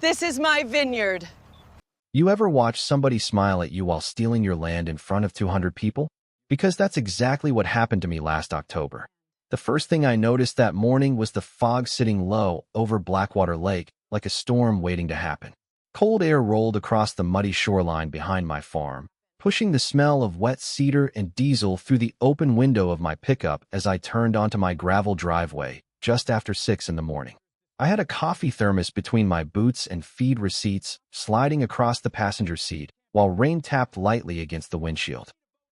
This is my vineyard. You ever watch somebody smile at you while stealing your land in front of 200 people? Because that's exactly what happened to me last October. The first thing I noticed that morning was the fog sitting low over Blackwater Lake, like a storm waiting to happen. Cold air rolled across the muddy shoreline behind my farm, pushing the smell of wet cedar and diesel through the open window of my pickup as I turned onto my gravel driveway just after 6 in the morning. I had a coffee thermos between my boots and feed receipts sliding across the passenger seat while rain tapped lightly against the windshield.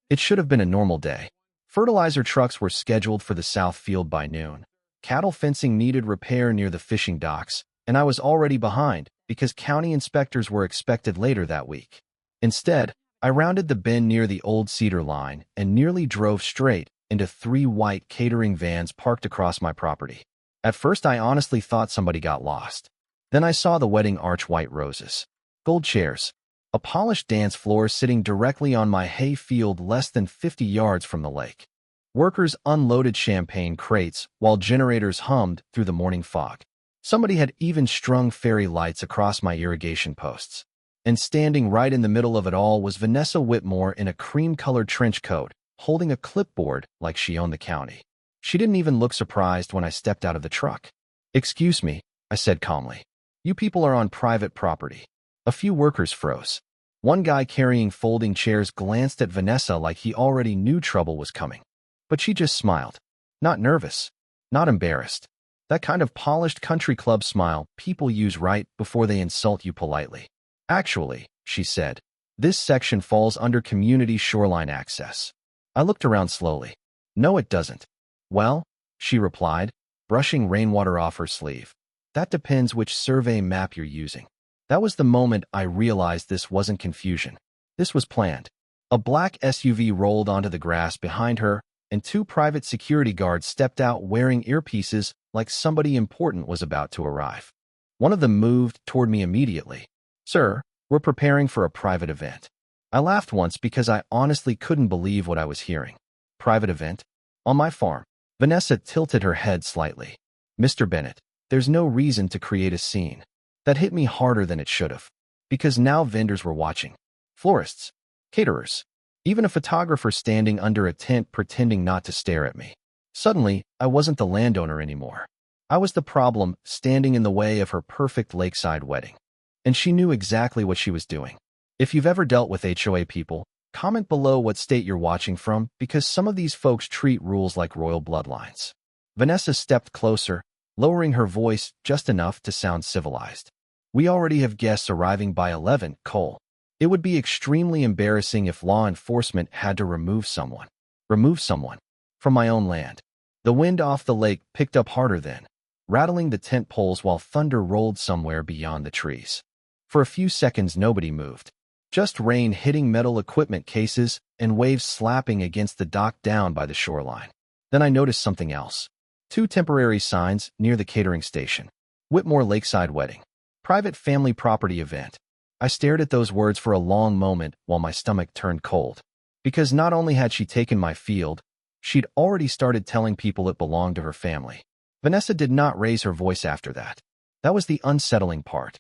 It should have been a normal day. Fertilizer trucks were scheduled for the south field by noon. Cattle fencing needed repair near the fishing docks, and I was already behind because county inspectors were expected later that week. Instead, I rounded the bend near the old Cedar line and nearly drove straight into 3 white catering vans parked across my property. At first, I honestly thought somebody got lost. Then I saw the wedding arch white roses, gold chairs, a polished dance floor sitting directly on my hay field less than 50 yards from the lake. Workers unloaded champagne crates while generators hummed through the morning fog. Somebody had even strung fairy lights across my irrigation posts. And standing right in the middle of it all was Vanessa Whitmore in a cream-colored trench coat, holding a clipboard like she owned the county. She didn't even look surprised when I stepped out of the truck. "Excuse me," I said calmly. "You people are on private property." A few workers froze. One guy carrying folding chairs glanced at Vanessa like he already knew trouble was coming. But she just smiled. Not nervous. Not embarrassed. That kind of polished country club smile people use right before they insult you politely. "Actually," she said, "this section falls under community shoreline access." I looked around slowly. "No, it doesn't." "Well," she replied, brushing rainwater off her sleeve, "that depends which survey map you're using." That was the moment I realized this wasn't confusion. This was planned. A black SUV rolled onto the grass behind her, and 2 private security guards stepped out wearing earpieces like somebody important was about to arrive. One of them moved toward me immediately. "Sir, we're preparing for a private event." I laughed once because I honestly couldn't believe what I was hearing. Private event? On my farm? Vanessa tilted her head slightly. "Mr. Bennett, there's no reason to create a scene." That hit me harder than it should have. Because now vendors were watching. Florists. Caterers. Even a photographer standing under a tent pretending not to stare at me. Suddenly, I wasn't the landowner anymore. I was the problem standing in the way of her perfect lakeside wedding. And she knew exactly what she was doing. If you've ever dealt with HOA people, comment below what state you're watching from, because some of these folks treat rules like royal bloodlines. Vanessa stepped closer, lowering her voice just enough to sound civilized. "We already have guests arriving by 11, Cole. It would be extremely embarrassing if law enforcement had to remove someone. From my own land." The wind off the lake picked up harder then, rattling the tent poles while thunder rolled somewhere beyond the trees. For a few seconds, nobody moved. Just rain hitting metal equipment cases and waves slapping against the dock down by the shoreline. Then I noticed something else. 2 temporary signs near the catering station. Whitmore Lakeside Wedding. Private family property event. I stared at those words for a long moment while my stomach turned cold. Because not only had she taken my field, she'd already started telling people it belonged to her family. Vanessa did not raise her voice after that. That was the unsettling part.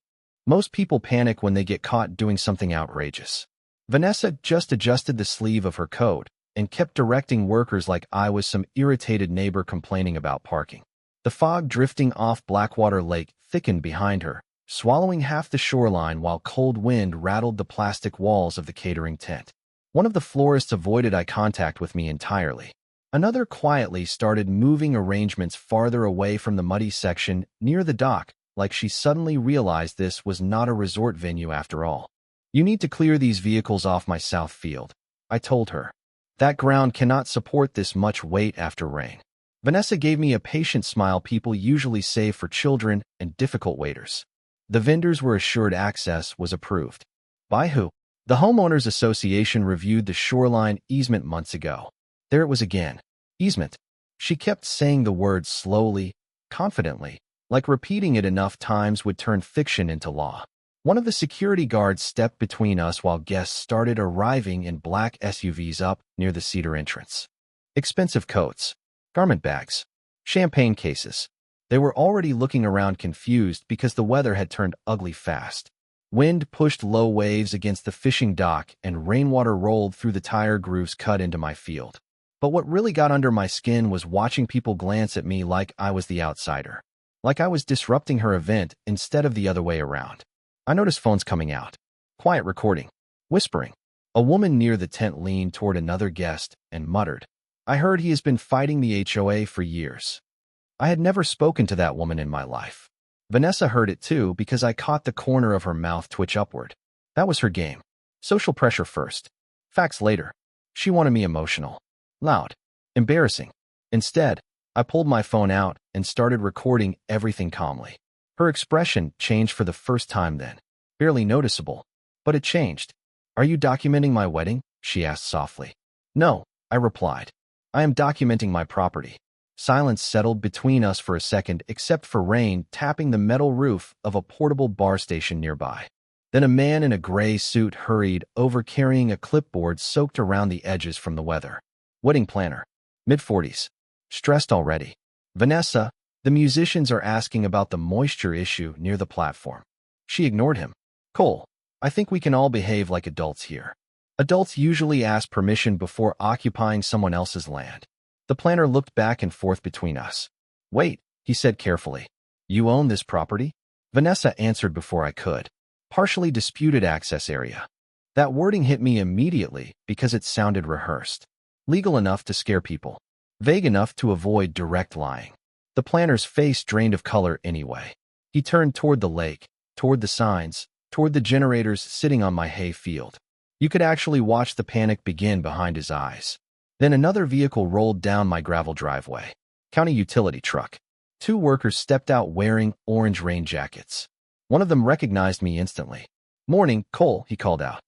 Most people panic when they get caught doing something outrageous. Vanessa just adjusted the sleeve of her coat and kept directing workers like I was some irritated neighbor complaining about parking. The fog drifting off Blackwater Lake thickened behind her, swallowing half the shoreline while cold wind rattled the plastic walls of the catering tent. One of the florists avoided eye contact with me entirely. Another quietly started moving arrangements farther away from the muddy section near the dock, like she suddenly realized this was not a resort venue after all. "You need to clear these vehicles off my south field," I told her. "That ground cannot support this much weight after rain." Vanessa gave me a patient smile people usually save for children and difficult waiters. The vendors were assured access was approved. By who? The Homeowners Association reviewed the shoreline easement months ago. There it was again. Easement. She kept saying the word slowly, confidently, like repeating it enough times would turn fiction into law. One of the security guards stepped between us while guests started arriving in black SUVs up near the cedar entrance. Expensive coats, garment bags, champagne cases. They were already looking around confused because the weather had turned ugly fast. Wind pushed low waves against the fishing dock and rainwater rolled through the tire grooves cut into my field. But what really got under my skin was watching people glance at me like I was the outsider. Like I was disrupting her event instead of the other way around. I noticed phones coming out. Quiet recording. Whispering. A woman near the tent leaned toward another guest and muttered, "I heard he has been fighting the HOA for years." I had never spoken to that woman in my life. Vanessa heard it too because I caught the corner of her mouth twitch upward. That was her game. Social pressure first. Facts later. She wanted me emotional. Loud. Embarrassing. Instead, I pulled my phone out and started recording everything calmly. Her expression changed for the first time then. Barely noticeable. But it changed. "Are you documenting my wedding?" she asked softly. "No," I replied. "I am documenting my property." Silence settled between us for a second except for rain tapping the metal roof of a portable bar station nearby. Then a man in a gray suit hurried over carrying a clipboard soaked around the edges from the weather. Wedding planner. Mid-40s. Stressed already. "Vanessa, the musicians are asking about the moisture issue near the platform." She ignored him. "Cole, I think we can all behave like adults here. Adults usually ask permission before occupying someone else's land." The planner looked back and forth between us. "Wait," he said carefully. "You own this property?" Vanessa answered before I could. "Partially disputed access area." That wording hit me immediately because it sounded rehearsed. Legal enough to scare people. Vague enough to avoid direct lying. The planner's face drained of color anyway. He turned toward the lake, toward the signs, toward the generators sitting on my hay field. You could actually watch the panic begin behind his eyes. Then another vehicle rolled down my gravel driveway. County utility truck. 2 workers stepped out wearing orange rain jackets. One of them recognized me instantly. "Morning, Cole," he called out.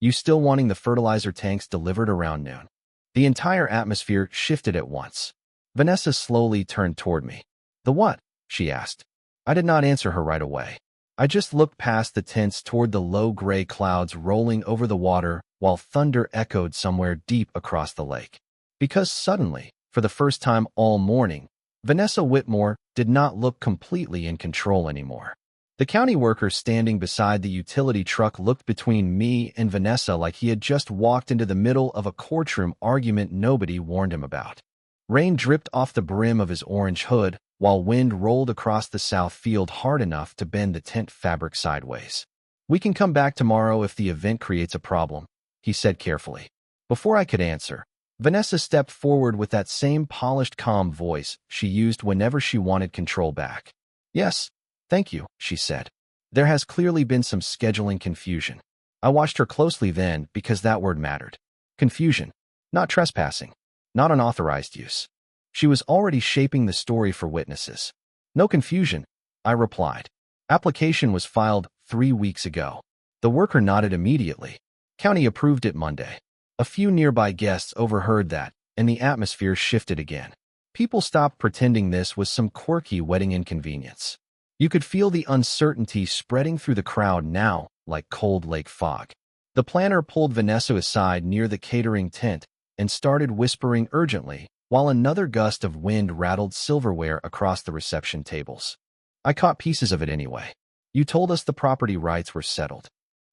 "You still wanting the fertilizer tanks delivered around noon?" The entire atmosphere shifted at once. Vanessa slowly turned toward me. "The what?" she asked. I did not answer her right away. I just looked past the tents toward the low gray clouds rolling over the water while thunder echoed somewhere deep across the lake. Because suddenly, for the first time all morning, Vanessa Whitmore did not look completely in control anymore. The county worker standing beside the utility truck looked between me and Vanessa like he had just walked into the middle of a courtroom argument nobody warned him about. Rain dripped off the brim of his orange hood, while wind rolled across the south field hard enough to bend the tent fabric sideways. "We can come back tomorrow if the event creates a problem," he said carefully. Before I could answer, Vanessa stepped forward with that same polished, calm voice she used whenever she wanted control back. "Yes, thank you," she said. "There has clearly been some scheduling confusion." I watched her closely then because that word mattered. Confusion, not trespassing, not unauthorized use. She was already shaping the story for witnesses. "No confusion," I replied. "Application was filed 3 weeks ago." The worker nodded immediately. "County approved it Monday." A few nearby guests overheard that, and the atmosphere shifted again. People stopped pretending this was some quirky wedding inconvenience. You could feel the uncertainty spreading through the crowd now, like cold lake fog. The planner pulled Vanessa aside near the catering tent and started whispering urgently, while another gust of wind rattled silverware across the reception tables. I caught pieces of it anyway. "You told us the property rights were settled.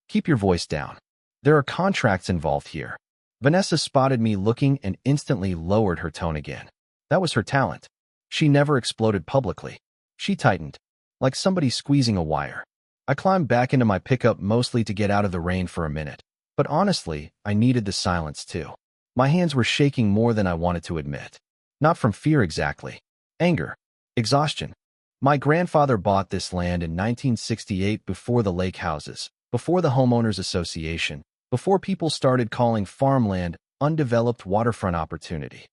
Keep your voice down. There are contracts involved here." Vanessa spotted me looking and instantly lowered her tone again. That was her talent. She never exploded publicly. She tightened, like somebody squeezing a wire. I climbed back into my pickup mostly to get out of the rain for a minute, but honestly, I needed the silence too. My hands were shaking more than I wanted to admit. Not from fear exactly. Anger. Exhaustion. My grandfather bought this land in 1968 before the lake houses, before the homeowners association, before people started calling farmland undeveloped waterfront opportunity.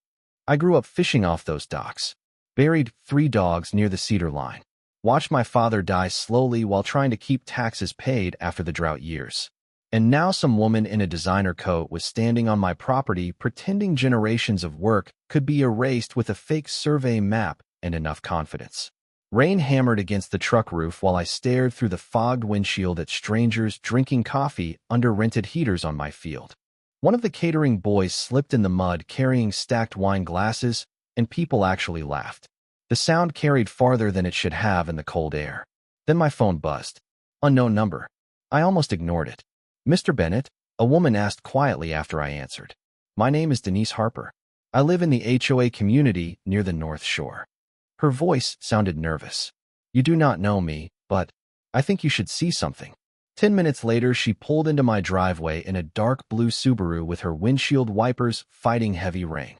I grew up fishing off those docks. Buried 3 dogs near the cedar line. Watched my father die slowly while trying to keep taxes paid after the drought years. And now some woman in a designer coat was standing on my property pretending generations of work could be erased with a fake survey map and enough confidence. Rain hammered against the truck roof while I stared through the fogged windshield at strangers drinking coffee under rented heaters on my field. One of the catering boys slipped in the mud carrying stacked wine glasses, and people actually laughed. The sound carried farther than it should have in the cold air. Then my phone buzzed. Unknown number. I almost ignored it. Mr. Bennett? A woman asked quietly after I answered. My name is Denise Harper. I live in the HOA community near the North Shore. Her voice sounded nervous. You do not know me, but I think you should see something. 10 minutes later, she pulled into my driveway in a dark blue Subaru with her windshield wipers fighting heavy rain.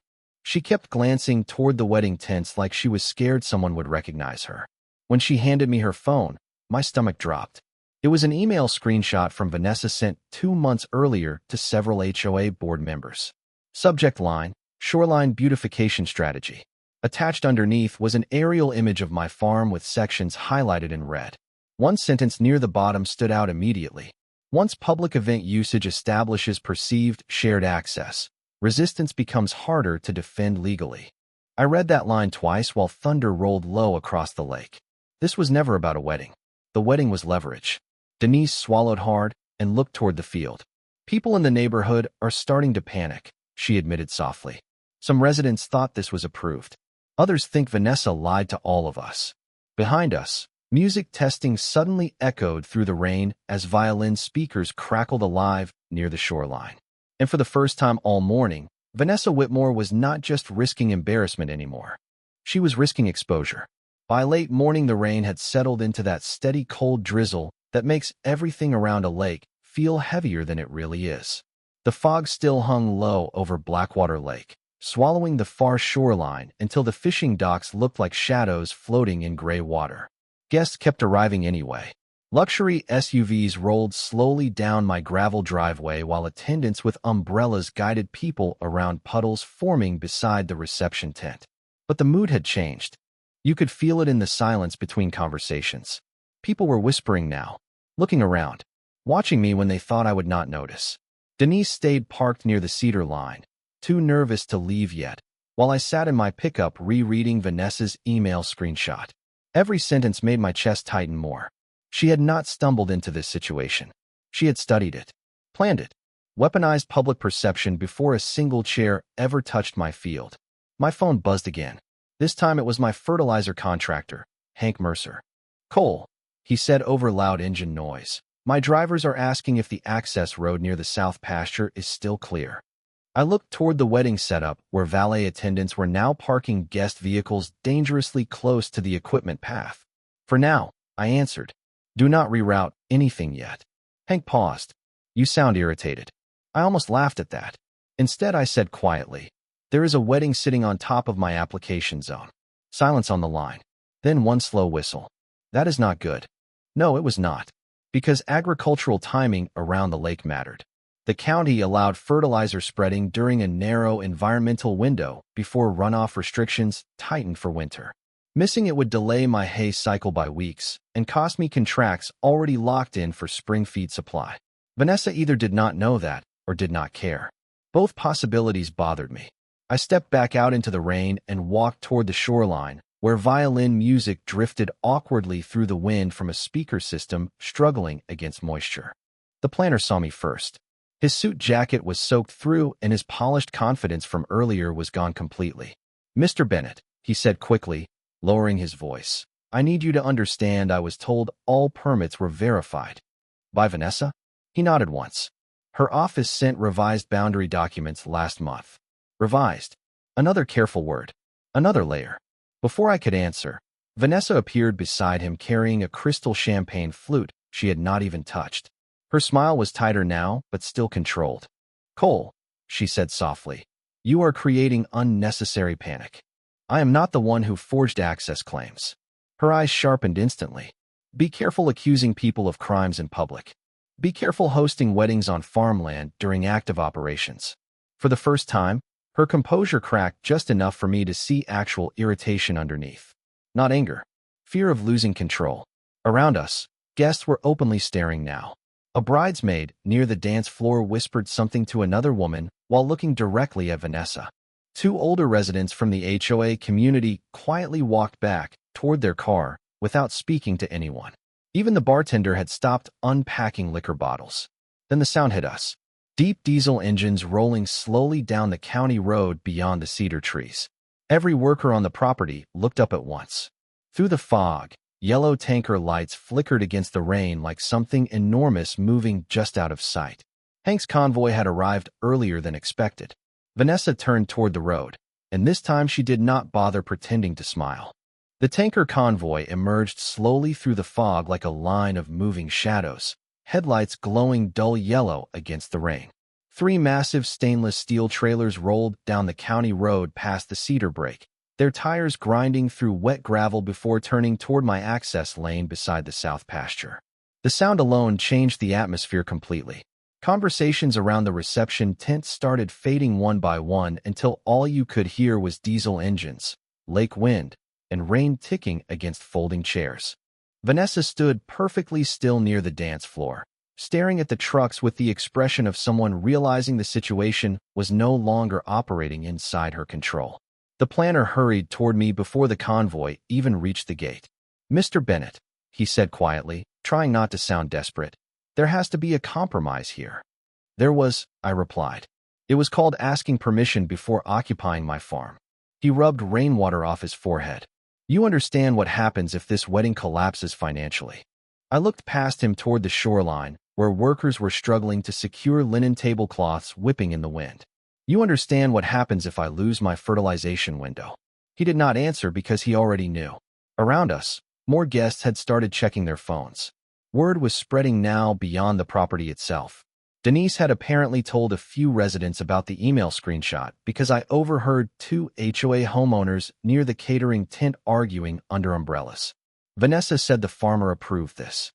She kept glancing toward the wedding tents like she was scared someone would recognize her. When she handed me her phone, my stomach dropped. It was an email screenshot from Vanessa sent 2 months earlier to several HOA board members. Subject line, Shoreline Beautification Strategy. Attached underneath was an aerial image of my farm with sections highlighted in red. One sentence near the bottom stood out immediately. Once public event usage establishes perceived shared access, resistance becomes harder to defend legally. I read that line twice while thunder rolled low across the lake. This was never about a wedding. The wedding was leverage. Denise swallowed hard and looked toward the field. People in the neighborhood are starting to panic, she admitted softly. Some residents thought this was approved. Others think Vanessa lied to all of us. Behind us, music testing suddenly echoed through the rain as violin speakers crackled alive near the shoreline. And for the first time all morning, Vanessa Whitmore was not just risking embarrassment anymore. She was risking exposure. By late morning, the rain had settled into that steady cold drizzle that makes everything around a lake feel heavier than it really is. The fog still hung low over Blackwater Lake, swallowing the far shoreline until the fishing docks looked like shadows floating in gray water. Guests kept arriving anyway. Luxury SUVs rolled slowly down my gravel driveway while attendants with umbrellas guided people around puddles forming beside the reception tent. But the mood had changed. You could feel it in the silence between conversations. People were whispering now, looking around, watching me when they thought I would not notice. Denise stayed parked near the cedar line, too nervous to leave yet, while I sat in my pickup rereading Vanessa's email screenshot. Every sentence made my chest tighten more. She had not stumbled into this situation. She had studied it, planned it, weaponized public perception before a single chair ever touched my field. My phone buzzed again. This time it was my fertilizer contractor, Hank Mercer. Cole, he said over loud engine noise. My drivers are asking if the access road near the south pasture is still clear. I looked toward the wedding setup where valet attendants were now parking guest vehicles dangerously close to the equipment path. For now, I answered. Do not reroute anything yet. Hank paused. You sound irritated. I almost laughed at that. Instead, I said quietly, there is a wedding sitting on top of my application zone. Silence on the line. Then one slow whistle. That is not good. No, it was not. Because agricultural timing around the lake mattered. The county allowed fertilizer spreading during a narrow environmental window before runoff restrictions tightened for winter. Missing it would delay my hay cycle by weeks and cost me contracts already locked in for spring feed supply. Vanessa either did not know that or did not care. Both possibilities bothered me. I stepped back out into the rain and walked toward the shoreline, where violin music drifted awkwardly through the wind from a speaker system struggling against moisture. The planner saw me first. His suit jacket was soaked through and his polished confidence from earlier was gone completely. Mr. Bennett, he said quickly, lowering his voice. I need you to understand I was told all permits were verified. By Vanessa? He nodded once. Her office sent revised boundary documents last month. Revised. Another careful word. Another layer. Before I could answer, Vanessa appeared beside him carrying a crystal champagne flute she had not even touched. Her smile was tighter now, but still controlled. Cole, she said softly, you are creating unnecessary panic. I am not the one who forged access claims. Her eyes sharpened instantly. Be careful accusing people of crimes in public. Be careful hosting weddings on farmland during active operations. For the first time, her composure cracked just enough for me to see actual irritation underneath. Not anger. Fear of losing control. Around us, guests were openly staring now. A bridesmaid near the dance floor whispered something to another woman while looking directly at Vanessa. Two older residents from the HOA community quietly walked back toward their car without speaking to anyone. Even the bartender had stopped unpacking liquor bottles. Then the sound hit us. Deep diesel engines rolling slowly down the county road beyond the cedar trees. Every worker on the property looked up at once. Through the fog, yellow tanker lights flickered against the rain like something enormous moving just out of sight. Hank's convoy had arrived earlier than expected. Vanessa turned toward the road, and this time she did not bother pretending to smile. The tanker convoy emerged slowly through the fog like a line of moving shadows, headlights glowing dull yellow against the rain. 3 massive stainless steel trailers rolled down the county road past the cedar break, their tires grinding through wet gravel before turning toward my access lane beside the south pasture. The sound alone changed the atmosphere completely. Conversations around the reception tent started fading one by one until all you could hear was diesel engines, lake wind, and rain ticking against folding chairs. Vanessa stood perfectly still near the dance floor, staring at the trucks with the expression of someone realizing the situation was no longer operating inside her control. The planner hurried toward me before the convoy even reached the gate. "Mr. Bennett," he said quietly, trying not to sound desperate, "there has to be a compromise here." "There was," I replied. "It was called asking permission before occupying my farm." He rubbed rainwater off his forehead. "You understand what happens if this wedding collapses financially." I looked past him toward the shoreline, where workers were struggling to secure linen tablecloths whipping in the wind. "You understand what happens if I lose my fertilization window." He did not answer because he already knew. Around us, more guests had started checking their phones. Word was spreading now beyond the property itself. Denise had apparently told a few residents about the email screenshot because I overheard 2 HOA homeowners near the catering tent arguing under umbrellas. Vanessa said the farmer approved this.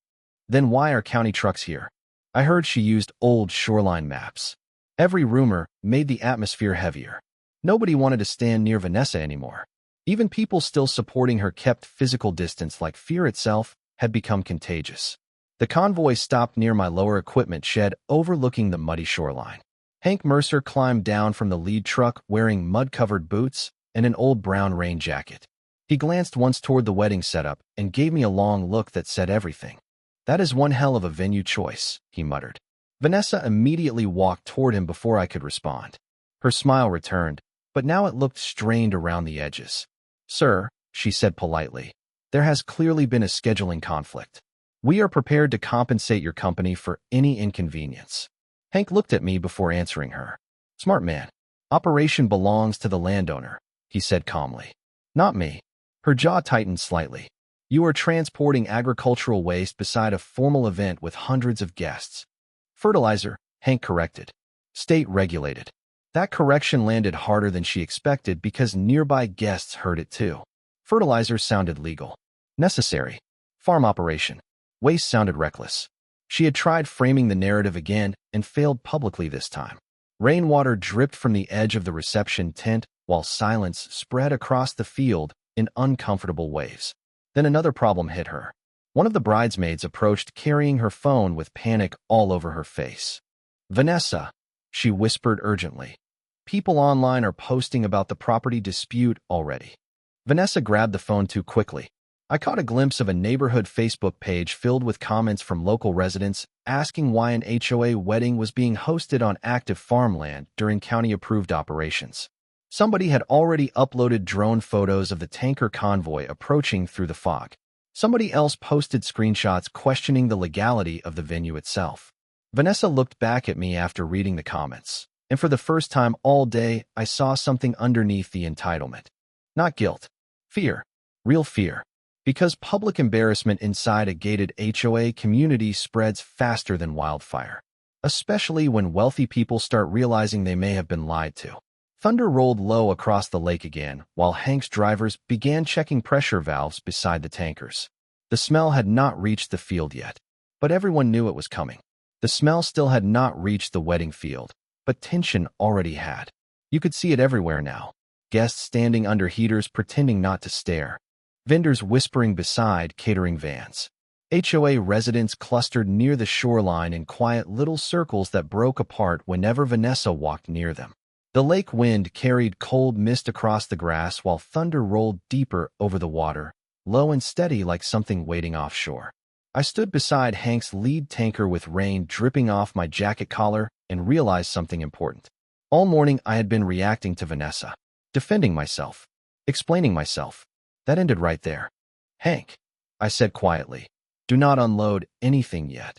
Then why are county trucks here? I heard she used old shoreline maps. Every rumor made the atmosphere heavier. Nobody wanted to stand near Vanessa anymore. Even people still supporting her kept physical distance like fear itself had become contagious. The convoy stopped near my lower equipment shed overlooking the muddy shoreline. Hank Mercer climbed down from the lead truck wearing mud-covered boots and an old brown rain jacket. He glanced once toward the wedding setup and gave me a long look that said everything. "That is one hell of a venue choice," he muttered. Vanessa immediately walked toward him before I could respond. Her smile returned, but now it looked strained around the edges. "Sir," she said politely, "there has clearly been a scheduling conflict. We are prepared to compensate your company for any inconvenience." Hank looked at me before answering her. "Smart man. Operation belongs to the landowner," he said calmly. "Not me." Her jaw tightened slightly. "You are transporting agricultural waste beside a formal event with hundreds of guests." "Fertilizer," Hank corrected. "State regulated." That correction landed harder than she expected because nearby guests heard it too. Fertilizer sounded legal. Necessary. Farm operation. Waste sounded reckless. She had tried framing the narrative again and failed publicly this time. Rainwater dripped from the edge of the reception tent while silence spread across the field in uncomfortable waves. Then another problem hit her. One of the bridesmaids approached carrying her phone with panic all over her face. "Vanessa," she whispered urgently. "People online are posting about the property dispute already." Vanessa grabbed the phone too quickly. I caught a glimpse of a neighborhood Facebook page filled with comments from local residents asking why an HOA wedding was being hosted on active farmland during county-approved operations. Somebody had already uploaded drone photos of the tanker convoy approaching through the fog. Somebody else posted screenshots questioning the legality of the venue itself. Vanessa looked back at me after reading the comments, and for the first time all day, I saw something underneath the entitlement. Not guilt. Fear. Real fear. Because public embarrassment inside a gated HOA community spreads faster than wildfire, especially when wealthy people start realizing they may have been lied to. Thunder rolled low across the lake again, while Hank's drivers began checking pressure valves beside the tankers. The smell had not reached the field yet, but everyone knew it was coming. The smell still had not reached the wedding field, but tension already had. You could see it everywhere now. Guests standing under heaters pretending not to stare. Vendors whispering beside catering vans. HOA residents clustered near the shoreline in quiet little circles that broke apart whenever Vanessa walked near them. The lake wind carried cold mist across the grass while thunder rolled deeper over the water, low and steady like something waiting offshore. I stood beside Hank's lead tanker with rain dripping off my jacket collar and realized something important. All morning I had been reacting to Vanessa, defending myself. explaining myself. That ended right there. Hank, I said quietly, do not unload anything yet.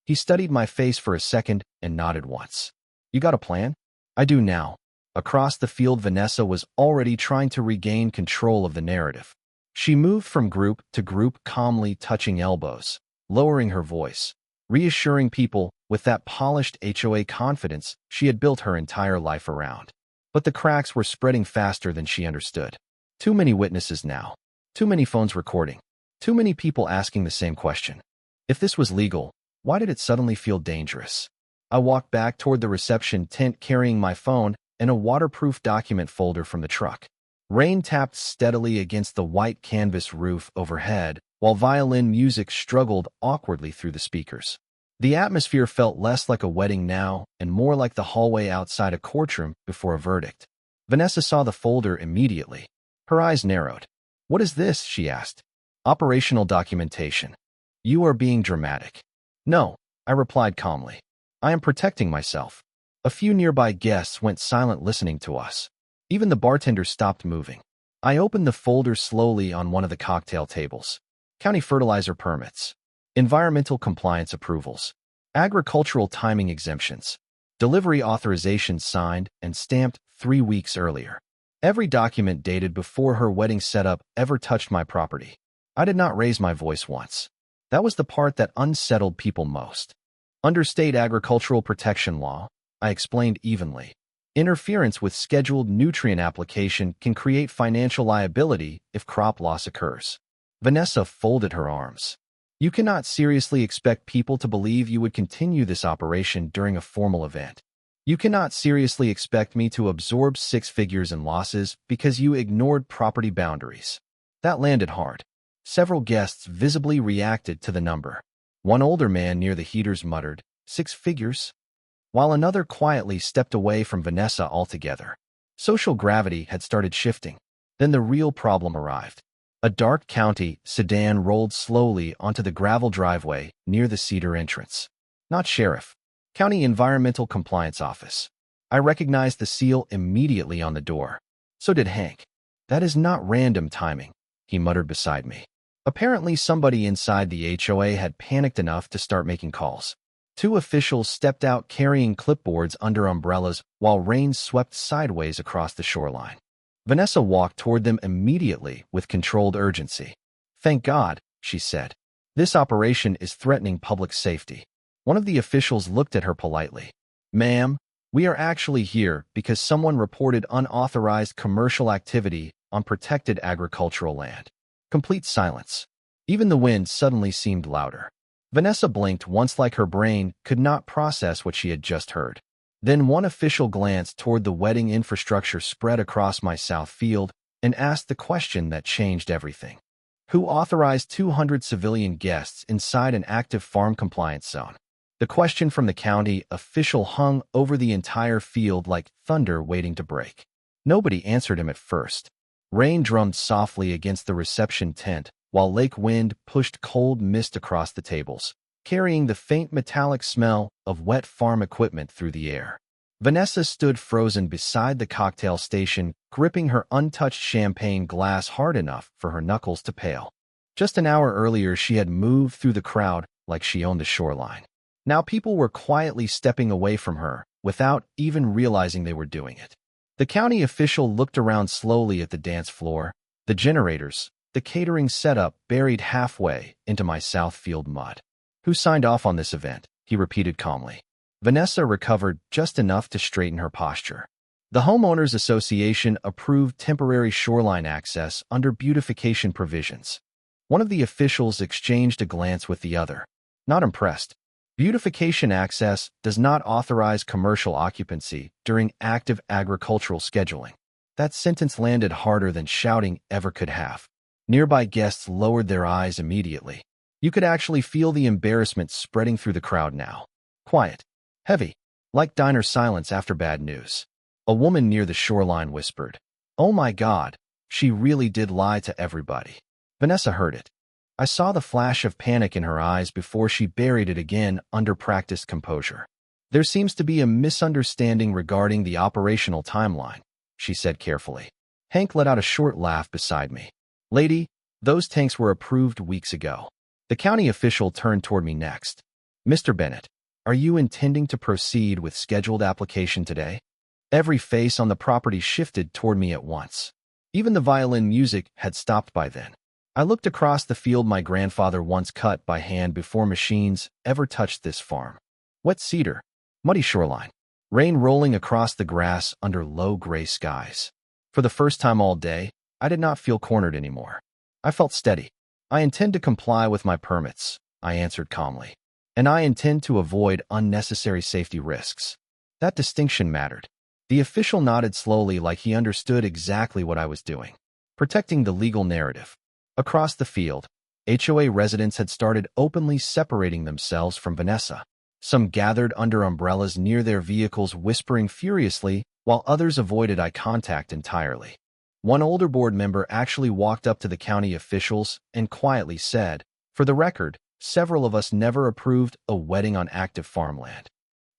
He studied my face for a second and nodded once. You got a plan? I do now. Across the field, Vanessa was already trying to regain control of the narrative. She moved from group to group, calmly touching elbows, lowering her voice, reassuring people with that polished HOA confidence she had built her entire life around. But the cracks were spreading faster than she understood. Too many witnesses now. Too many phones recording. Too many people asking the same question. If this was legal, why did it suddenly feel dangerous? I walked back toward the reception tent carrying my phone and a waterproof document folder from the truck. Rain tapped steadily against the white canvas roof overhead, while violin music struggled awkwardly through the speakers. The atmosphere felt less like a wedding now and more like the hallway outside a courtroom before a verdict. Vanessa saw the folder immediately. Her eyes narrowed. What is this? She asked. Operational documentation. You are being dramatic. No, I replied calmly. I am protecting myself. A few nearby guests went silent listening to us. Even the bartender stopped moving. I opened the folder slowly on one of the cocktail tables. County fertilizer permits. Environmental compliance approvals. Agricultural timing exemptions. Delivery authorizations signed and stamped 3 weeks earlier. Every document dated before her wedding setup ever touched my property. I did not raise my voice once. That was the part that unsettled people most. Under state agricultural protection law, I explained evenly, interference with scheduled nutrient application can create financial liability if crop loss occurs. Vanessa folded her arms. You cannot seriously expect people to believe you would continue this operation during a formal event. You cannot seriously expect me to absorb 6 figures in losses because you ignored property boundaries. That landed hard. Several guests visibly reacted to the number. One older man near the heaters muttered, 6 figures? While another quietly stepped away from Vanessa altogether. Social gravity had started shifting. Then the real problem arrived. A dark county sedan rolled slowly onto the gravel driveway near the Cedar entrance. Not sheriff. County Environmental Compliance Office. I recognized the seal immediately on the door. So did Hank. That is not random timing, he muttered beside me. Apparently somebody inside the HOA had panicked enough to start making calls. 2 officials stepped out carrying clipboards under umbrellas while rain swept sideways across the shoreline. Vanessa walked toward them immediately with controlled urgency. Thank God, she said. This operation is threatening public safety. One of the officials looked at her politely. Ma'am, we are actually here because someone reported unauthorized commercial activity on protected agricultural land. Complete silence. Even the wind suddenly seemed louder. Vanessa blinked once like her brain could not process what she had just heard. Then one official glanced toward the wedding infrastructure spread across my south field and asked the question that changed everything. Who authorized 200 civilian guests inside an active farm compliance zone? The question from the county official hung over the entire field like thunder waiting to break. Nobody answered him at first. Rain drummed softly against the reception tent, while lake wind pushed cold mist across the tables, carrying the faint metallic smell of wet farm equipment through the air. Vanessa stood frozen beside the cocktail station, gripping her untouched champagne glass hard enough for her knuckles to pale. Just an hour earlier, she had moved through the crowd like she owned the shoreline. Now people were quietly stepping away from her without even realizing they were doing it. The county official looked around slowly at the dance floor, the generators, the catering setup buried halfway into my south field mud. Who signed off on this event? He repeated calmly. Vanessa recovered just enough to straighten her posture. The Homeowners Association approved temporary shoreline access under beautification provisions. One of the officials exchanged a glance with the other. Not impressed. Beautification access does not authorize commercial occupancy during active agricultural scheduling. That sentence landed harder than shouting ever could have. Nearby guests lowered their eyes immediately. You could actually feel the embarrassment spreading through the crowd now. Quiet. Heavy. Like diner silence after bad news. A woman near the shoreline whispered, "Oh my God, she really did lie to everybody." Vanessa heard it. I saw the flash of panic in her eyes before she buried it again under practiced composure. "There seems to be a misunderstanding regarding the operational timeline," she said carefully. Hank let out a short laugh beside me. Lady, those tanks were approved weeks ago. The county official turned toward me next. Mr. Bennett, are you intending to proceed with scheduled application today? Every face on the property shifted toward me at once. Even the violin music had stopped by then. I looked across the field my grandfather once cut by hand before machines ever touched this farm. Wet cedar, muddy shoreline, rain rolling across the grass under low gray skies. For the first time all day, I did not feel cornered anymore. I felt steady. I intend to comply with my permits, I answered calmly. And I intend to avoid unnecessary safety risks. That distinction mattered. The official nodded slowly like he understood exactly what I was doing. Protecting the legal narrative. Across the field, HOA residents had started openly separating themselves from Vanessa. Some gathered under umbrellas near their vehicles whispering furiously, while others avoided eye contact entirely. One older board member actually walked up to the county officials and quietly said, "For the record, several of us never approved a wedding on active farmland."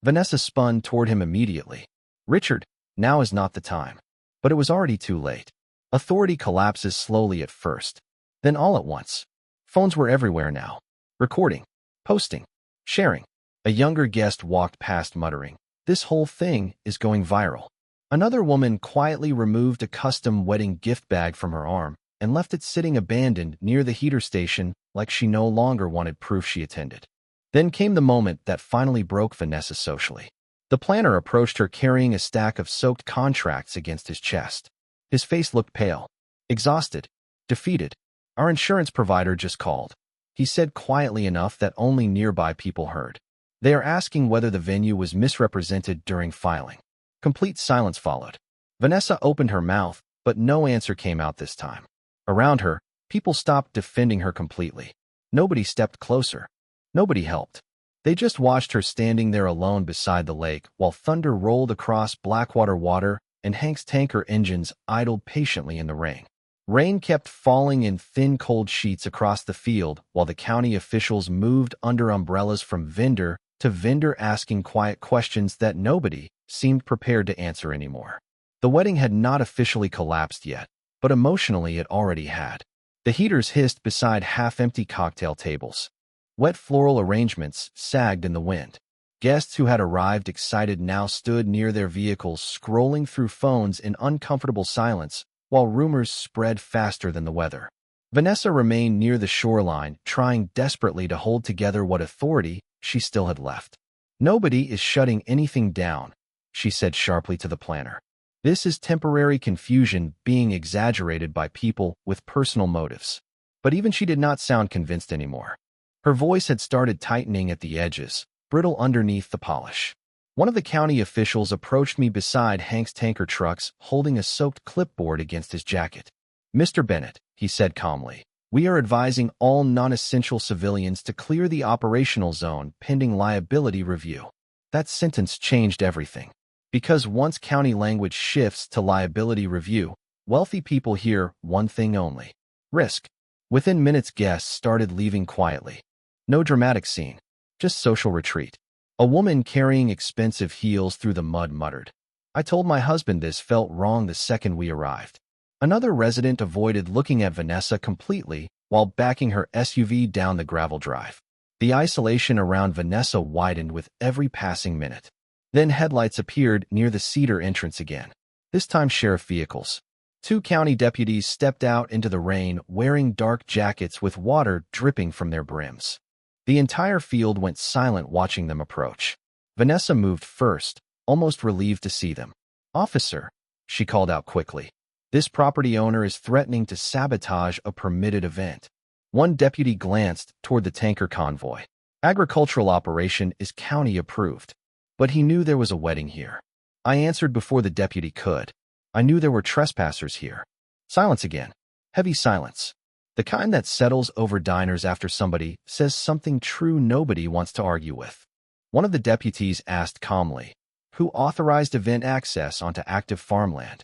Vanessa spun toward him immediately. "Richard, now is not the time." But it was already too late. Authority collapses slowly at first, then all at once. Phones were everywhere now. Recording, posting, sharing. A younger guest walked past muttering, "This whole thing is going viral." Another woman quietly removed a custom wedding gift bag from her arm and left it sitting abandoned near the heater station like she no longer wanted proof she attended. Then came the moment that finally broke Vanessa socially. The planner approached her carrying a stack of soaked contracts against his chest. His face looked pale, exhausted, defeated. "Our insurance provider just called," he said quietly enough that only nearby people heard. "They are asking whether the venue was misrepresented during filing." Complete silence followed. Vanessa opened her mouth, but no answer came out this time. Around her, people stopped defending her completely. Nobody stepped closer. Nobody helped. They just watched her standing there alone beside the lake while thunder rolled across blackwater water and Hank's tanker engines idled patiently in the rain. Rain kept falling in thin cold sheets across the field while the county officials moved under umbrellas from vendor to vendor asking quiet questions that nobody seemed prepared to answer anymore. The wedding had not officially collapsed yet, but emotionally it already had. The heaters hissed beside half-empty cocktail tables. Wet floral arrangements sagged in the wind. Guests who had arrived excited now stood near their vehicles scrolling through phones in uncomfortable silence while rumors spread faster than the weather. Vanessa remained near the shoreline, trying desperately to hold together what authority she still had left. "Nobody is shutting anything down," she said sharply to the planner. "This is temporary confusion being exaggerated by people with personal motives." But even she did not sound convinced anymore. Her voice had started tightening at the edges, brittle underneath the polish. One of the county officials approached me beside Hank's tanker trucks, holding a soaked clipboard against his jacket. "Mr. Bennett," he said calmly, "we are advising all non-essential civilians to clear the operational zone pending liability review." That sentence changed everything. Because once county language shifts to liability review, wealthy people hear one thing only: risk. Within minutes, guests started leaving quietly. No dramatic scene, just social retreat. A woman carrying expensive heels through the mud muttered, "I told my husband this felt wrong the second we arrived." Another resident avoided looking at Vanessa completely while backing her SUV down the gravel drive. The isolation around Vanessa widened with every passing minute. Then headlights appeared near the cedar entrance again, this time sheriff vehicles. Two county deputies stepped out into the rain wearing dark jackets with water dripping from their brims. The entire field went silent watching them approach. Vanessa moved first, almost relieved to see them. "Officer," she called out quickly, "this property owner is threatening to sabotage a permitted event." One deputy glanced toward the tanker convoy. "Agricultural operation is county approved." But he knew there was a wedding here. I answered before the deputy could. I knew there were trespassers here. Silence again. Heavy silence. The kind that settles over diners after somebody says something true nobody wants to argue with. One of the deputies asked calmly, "Who authorized event access onto active farmland?"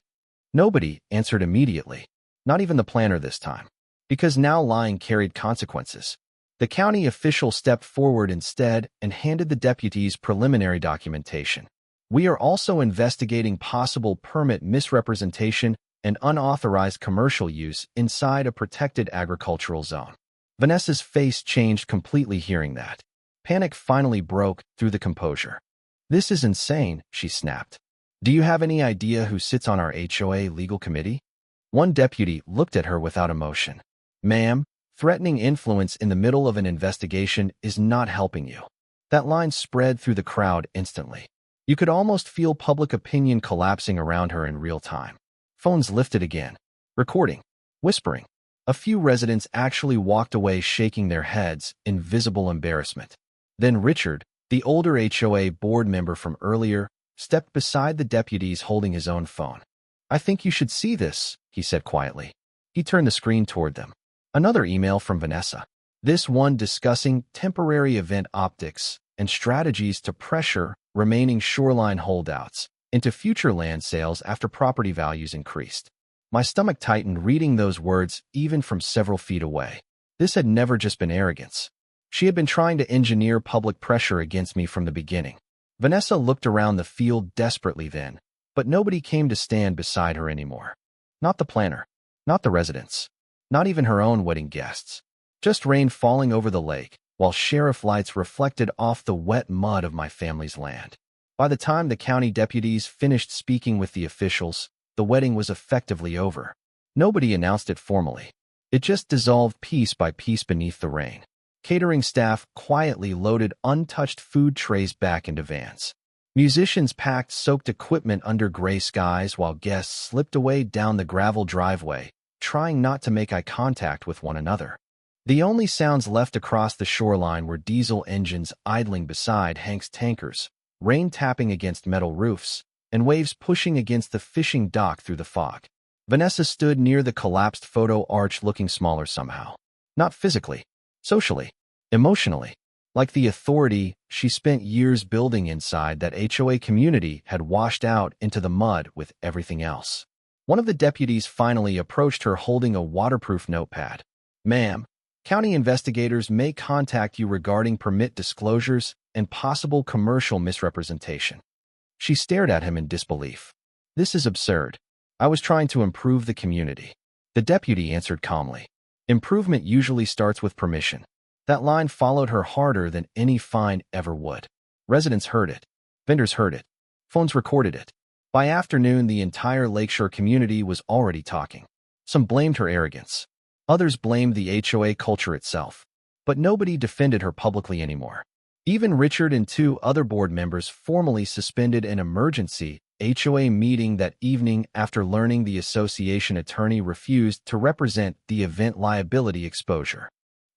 Nobody answered immediately, not even the planner this time, because now lying carried consequences. The county official stepped forward instead and handed the deputies preliminary documentation. "We are also investigating possible permit misrepresentation and unauthorized commercial use inside a protected agricultural zone. Vanessa's face changed completely hearing that. Panic finally broke through the composure. "This is insane," she snapped. "Do you have any idea who sits on our HOA legal committee?" One deputy looked at her without emotion. "Ma'am, threatening influence in the middle of an investigation is not helping you." That line spread through the crowd instantly. You could almost feel public opinion collapsing around her in real time. Phones lifted again, recording, whispering. A few residents actually walked away shaking their heads in visible embarrassment. Then Richard, the older HOA board member from earlier, stepped beside the deputies holding his own phone. "I think you should see this," he said quietly. He turned the screen toward them. Another email from Vanessa. This one discussing temporary event optics and strategies to pressure remaining shoreline holdouts into future land sales after property values increased. My stomach tightened reading those words even from several feet away. This had never just been arrogance. She had been trying to engineer public pressure against me from the beginning. Vanessa looked around the field desperately then, but nobody came to stand beside her anymore. Not the planner, not the residents, not even her own wedding guests. Just rain falling over the lake, while sheriff lights reflected off the wet mud of my family's land. By the time the county deputies finished speaking with the officials, the wedding was effectively over. Nobody announced it formally. It just dissolved piece by piece beneath the rain. Catering staff quietly loaded untouched food trays back into vans. Musicians packed soaked equipment under gray skies while guests slipped away down the gravel driveway, trying not to make eye contact with one another. The only sounds left across the shoreline were diesel engines idling beside Hank's tankers, rain tapping against metal roofs, and waves pushing against the fishing dock through the fog. Vanessa stood near the collapsed photo arch looking smaller somehow. Not physically, socially, emotionally. Like the authority she spent years building inside, that HOA community had washed out into the mud with everything else. One of the deputies finally approached her holding a waterproof notepad. "Ma'am, county investigators may contact you regarding permit disclosures and possible commercial misrepresentation." She stared at him in disbelief. "This is absurd. I was trying to improve the community." The deputy answered calmly. "Improvement usually starts with permission." That line followed her harder than any fine ever would. Residents heard it. Vendors heard it. Phones recorded it. By afternoon, the entire Lakeshore community was already talking. Some blamed her arrogance. Others blamed the HOA culture itself. But nobody defended her publicly anymore. Even Richard and two other board members formally suspended an emergency HOA meeting that evening after learning the association attorney refused to represent the event liability exposure.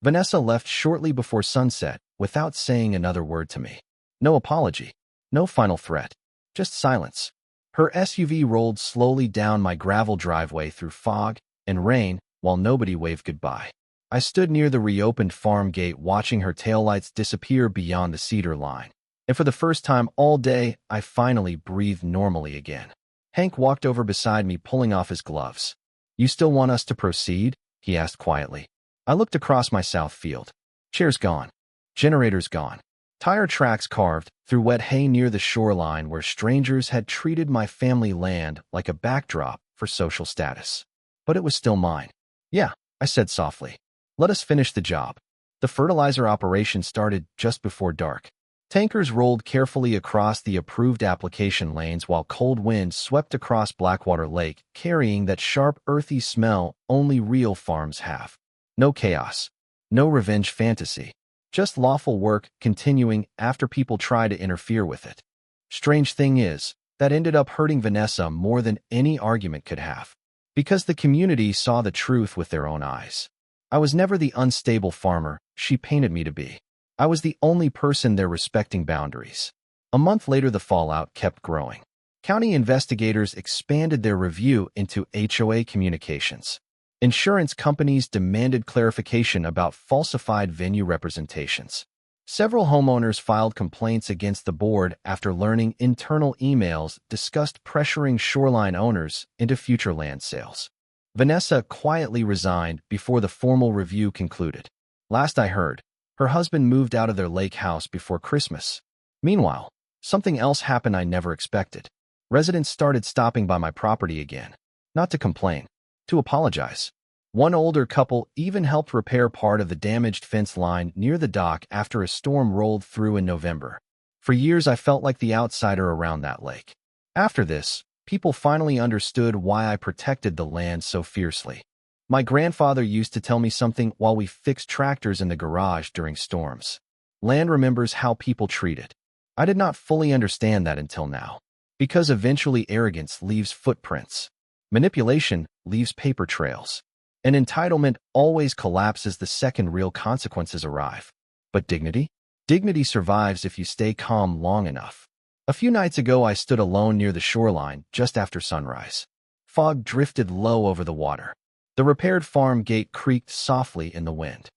Vanessa left shortly before sunset without saying another word to me. No apology, no final threat, just silence. Her SUV rolled slowly down my gravel driveway through fog and rain while nobody waved goodbye. I stood near the reopened farm gate watching her taillights disappear beyond the cedar line. And for the first time all day, I finally breathed normally again. Hank walked over beside me, pulling off his gloves. "You still want us to proceed?" he asked quietly. I looked across my south field. Chairs gone. Generators gone. Tire tracks carved through wet hay near the shoreline where strangers had treated my family land like a backdrop for social status. But it was still mine. "Yeah," I said softly. "Let us finish the job." The fertilizer operation started just before dark. Tankers rolled carefully across the approved application lanes while cold winds swept across Blackwater Lake, carrying that sharp, earthy smell only real farms have. No chaos, no revenge fantasy, just lawful work continuing after people try to interfere with it. Strange thing is, that ended up hurting Vanessa more than any argument could have, because the community saw the truth with their own eyes. I was never the unstable farmer she painted me to be. I was the only person there respecting boundaries. A month later, the fallout kept growing. County investigators expanded their review into HOA communications. Insurance companies demanded clarification about falsified venue representations. Several homeowners filed complaints against the board after learning internal emails discussed pressuring shoreline owners into future land sales. Vanessa quietly resigned before the formal review concluded. Last I heard, her husband moved out of their lake house before Christmas. Meanwhile, something else happened I never expected. Residents started stopping by my property again. not to complain, to apologize. One older couple even helped repair part of the damaged fence line near the dock after a storm rolled through in November. For years, I felt like the outsider around that lake. After this, people finally understood why I protected the land so fiercely. My grandfather used to tell me something while we fixed tractors in the garage during storms. Land remembers how people treat it. I did not fully understand that until now. Because eventually arrogance leaves footprints. Manipulation leaves paper trails. And entitlement always collapses the second real consequences arrive. But dignity? Dignity survives if you stay calm long enough. A few nights ago, I stood alone near the shoreline just after sunrise. Fog drifted low over the water. The repaired farm gate creaked softly in the wind.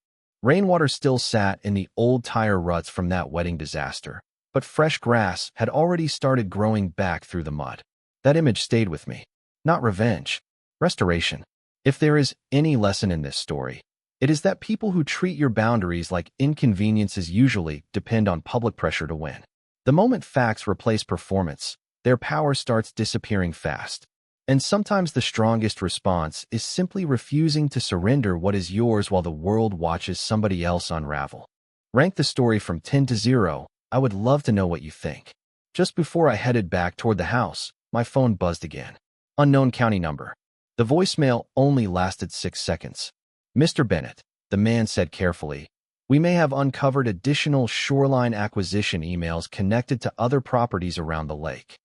Rainwater still sat in the old tire ruts from that wetting disaster, but fresh grass had already started growing back through the mud. That image stayed with me. Not revenge. Restoration. If there is any lesson in this story, it is that people who treat your boundaries like inconveniences usually depend on public pressure to win. The moment facts replace performance, their power starts disappearing fast. And sometimes the strongest response is simply refusing to surrender what is yours while the world watches somebody else unravel. Rank the story from 10 to 0. I would love to know what you think. Just before I headed back toward the house, my phone buzzed again. Unknown county number. The voicemail only lasted 6 seconds. Mr. Bennett, the man said carefully, we may have uncovered additional shoreline acquisition emails connected to other properties around the lake.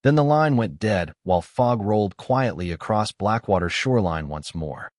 Then the line went dead while fog rolled quietly across Blackwater's shoreline once more.